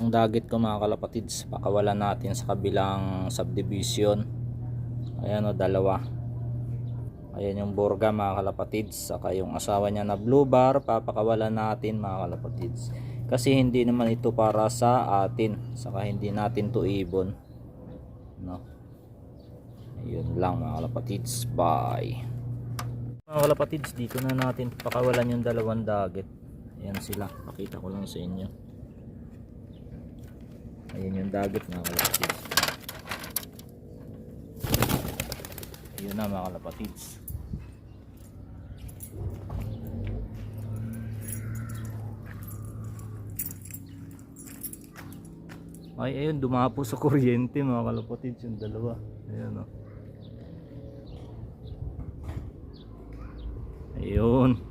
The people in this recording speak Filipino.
Ang dagit ko mga kalapatids, pakawalan natin sa kabilang subdivision. Ayan o, dalawa. Ayan yung burga mga kalapatids, saka yung asawa niya na blue bar, papakawalan natin mga kalapatids. Kasi hindi naman ito para sa atin, saka hindi natin to ibon, no? Ayun lang mga kalapatids, bye. Mga kalapatids, dito na natin pakawalan yung dalawang dagit. Ayan sila, pakita ko lang sa inyo. Ayan yung dagit mga kalapatids. Ayun na mga kalapatids. Ay ayun, dumapo sa kuryente mga kalapatids yung dalawa. Ayan o. Ayun.